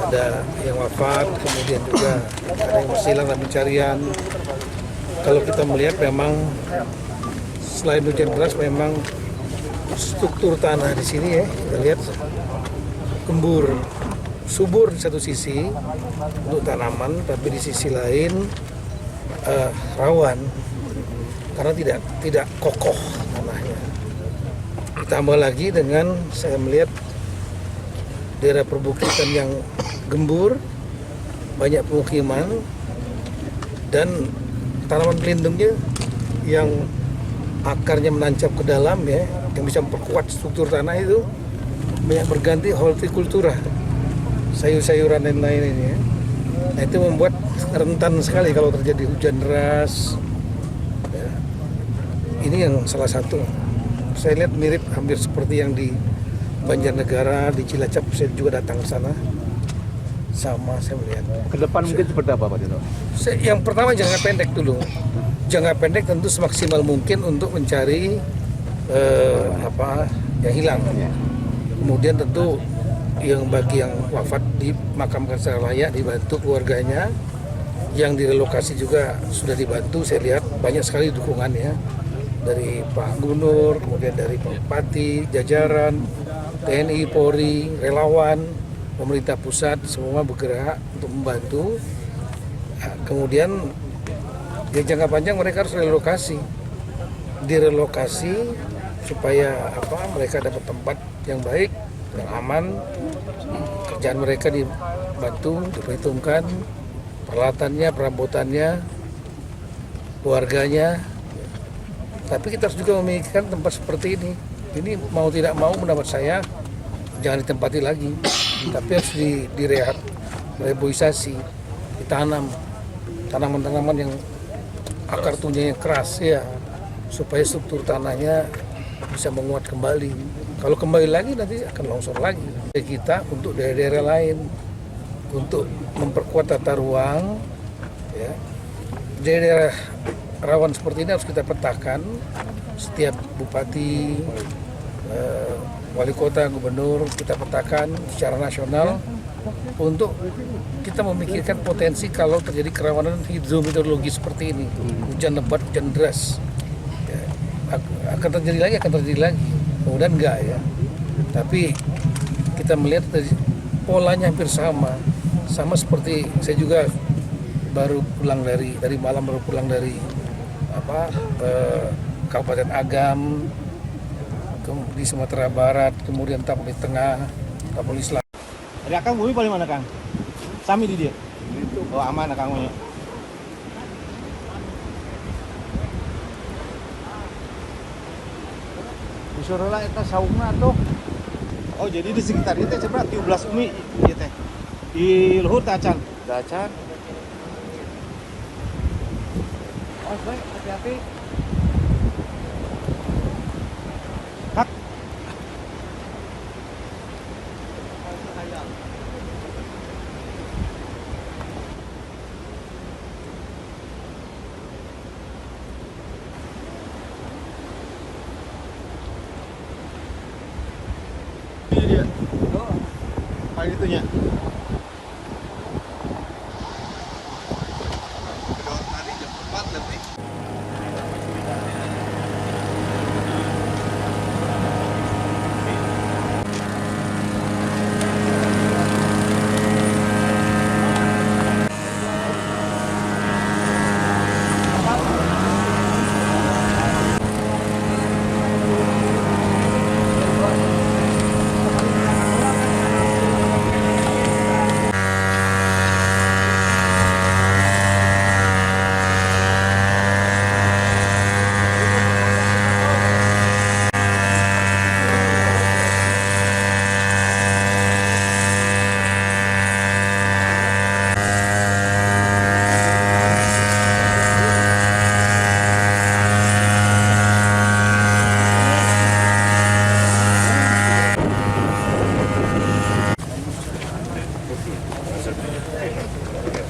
ada yang wafat, kemudian juga ada yang masih hilang dalam pencarian. Kalau kita melihat memang selain hujan deras, memang struktur tanah di sini ya, kita lihat gembur, subur di satu sisi untuk tanaman, tapi di sisi lain rawan karena tidak kokoh tanahnya. Ditambah lagi dengan saya melihat daerah perbukitan yang gembur, banyak pemukiman, dan tanaman pelindungnya yang akarnya menancap ke dalam ya, yang bisa memperkuat struktur tanah itu banyak berganti hortikultura, sayur-sayuran dan lain ini ya. Nah, itu membuat rentan sekali kalau terjadi hujan deras ya. Ini yang salah satu saya lihat mirip hampir seperti yang di Banjarnegara, di Cilacap. Saya juga datang ke sana, sama saya melihat. Ke depan mungkin seperti apa Pak Dino? Yang pertama jangka pendek dulu. Jangka pendek tentu semaksimal mungkin untuk mencari yang hilang. Kemudian tentu bagi yang wafat dimakamkan secara layak, dibantu keluarganya. Yang direlokasi juga sudah dibantu. Saya lihat banyak sekali dukungannya dari Pak Gubernur, kemudian dari Pak Bupati, jajaran, TNI, Polri, relawan, pemerintah pusat, semua bergerak untuk membantu. Kemudian yang jangka panjang mereka harus direlokasi supaya mereka dapat tempat yang baik, yang aman. Kerjaan mereka dibantu, diperhitungkan, peralatannya, perabotannya, keluarganya. Tapi kita harus juga memikirkan tempat seperti ini. Ini mau tidak mau mendapat saya jangan ditempati lagi, tapi harus direboisasi, ditanam tanaman-tanaman yang akar tunya yang keras ya, supaya struktur tanahnya bisa menguat kembali. Kalau kembali lagi nanti akan longsor lagi. Kita untuk daerah-daerah lain untuk memperkuat tata ruang ya. Daerah rawan seperti ini harus kita petakan. Setiap bupati, wali kota, gubernur kita petakan secara nasional untuk kita memikirkan potensi kalau terjadi kerawanan hidrometeorologi seperti ini, hujan lebat, hujan deras ya, akan terjadi lagi, kemudian enggak ya, tapi kita melihat polanya hampir sama seperti saya juga baru pulang dari malam dari Kabupaten Agam di Sumatera Barat, kemudian Tapoli Tengah, Tapoli Selatan. Ada Kang Bumi paling mana Kang? Sami di dia. Oh aman Kang Bumi. Usorola eta saungna tuh. Oh jadi di sekitar itu seberapa 17 umi ieu teh. Di luhur teh acan. Acan. Oh baik, hati-hati. Dia. Oh. Paling itunya. Tadi jam 4 lebih.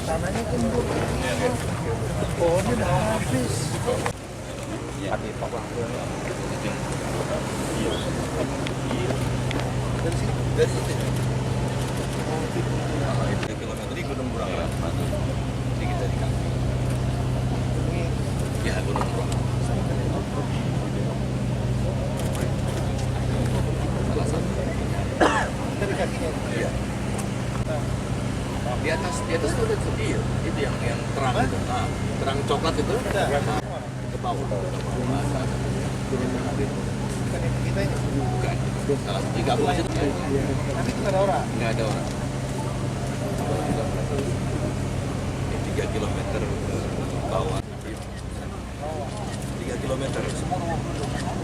Tanahnya gembur, pohonnya udah habis. Pakai papan. Dari situ. Di atas itu ada iya, itu yang terang itu. Nah, terang coklat itu nah, ke bawah. Kita ini. Bukan. Nah, di gabung aja tuh. Tapi itu nggak ada orang. Nggak ada orang. 3 kilometer ke bawah. 3 kilometer. Semua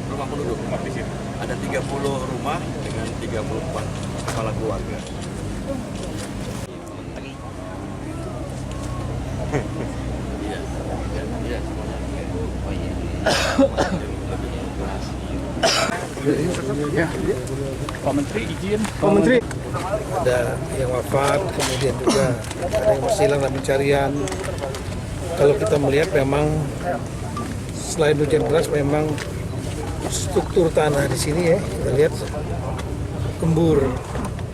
rumah penduduk di sini. Ada 30 rumah dengan 34 kepala keluarga. Iya, iya semuanya. Oh iya. Pak Menteri izin. Pak Menteri. Ada yang wafat, kemudian juga ada yang masih hilang dalam pencarian. Kalau kita melihat memang selain hujan deras memang struktur tanah di sini ya kita lihat gembur,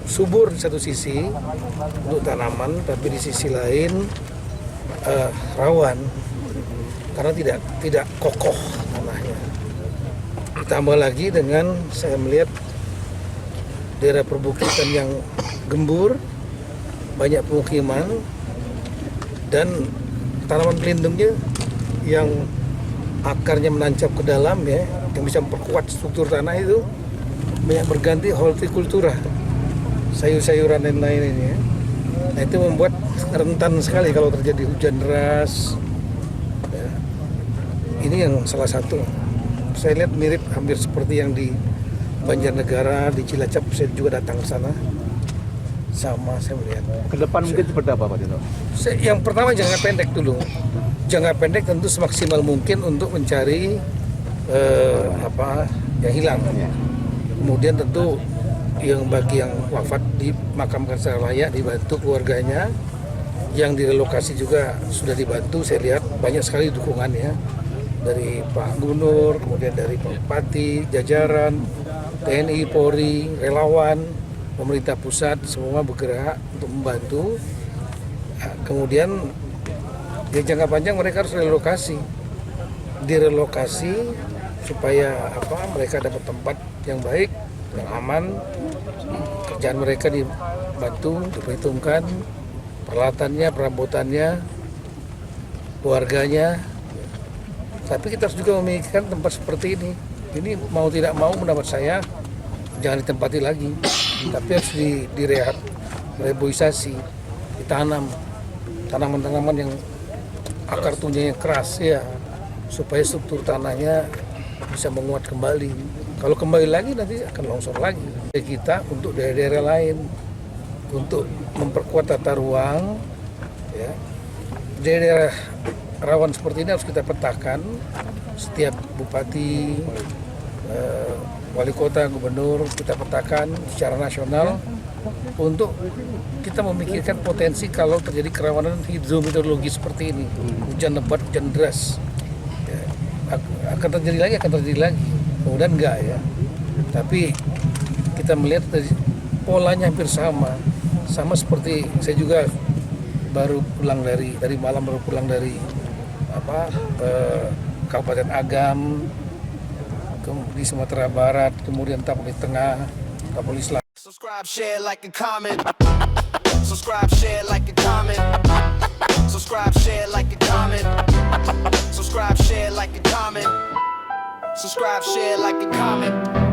subur di satu sisi untuk tanaman, tapi di sisi lain rawan karena tidak kokoh tanahnya. Ditambah lagi dengan saya melihat daerah perbukitan yang gembur, banyak pemukiman dan tanaman pelindungnya yang akarnya menancap ke dalam ya, yang bisa memperkuat struktur tanah itu banyak berganti hortikultura, sayur-sayuran dan lain ini ya. Nah itu membuat rentan sekali kalau terjadi hujan deras ya. Ini yang salah satu saya lihat mirip hampir seperti yang di Banjarnegara, di Cilacap saya juga datang ke sana, sama saya melihat. Ke depan mungkin seperti apa Pak Tito? Yang pertama jangka pendek dulu. Jangka pendek tentu semaksimal mungkin untuk mencari yang hilang. Kemudian tentu bagi yang wafat dimakamkan secara layak, dibantu keluarganya. Yang direlokasi juga sudah dibantu. Saya lihat banyak sekali dukungannya dari Pak Gubernur, kemudian dari Pak Bupati, jajaran TNI, Polri, relawan, pemerintah pusat semua bergerak untuk membantu. Kemudian di jangka panjang mereka harus direlokasi supaya mereka dapat tempat yang baik, yang aman. Kerjaan mereka dibantu, diperhitungkan peralatannya, perabotannya, keluarganya. Tapi kita harus juga memikirkan tempat seperti ini. Ini mau tidak mau mendapat saya jangan ditempati lagi, tapi harus direboisasi, ditanam tanaman-tanaman yang akar tunya yang keras ya, supaya struktur tanahnya bisa menguat kembali. Kalau kembali lagi nanti akan longsor lagi. Kita untuk daerah-daerah lain untuk memperkuat tata ruang ya, daerah rawan seperti ini harus kita petakan. Setiap bupati, wali kota, gubernur kita petakan secara nasional untuk kita memikirkan potensi kalau terjadi kerawanan hidrometeorologi seperti ini, hujan lebat, hujan deras ya, akan terjadi lagi, kemudian enggak ya, tapi kita melihat polanya hampir sama seperti saya juga baru pulang dari Malang, baru pulang dari Kabupaten Agam di Sumatera Barat, kemudian Tapoli Tengah, Tapoli Selatan. Subscribe, share, like, and comment. Subscribe, share, like, and comment. Subscribe, share, like, and comment. Subscribe, share, like, and comment. Subscribe, share, like, and comment.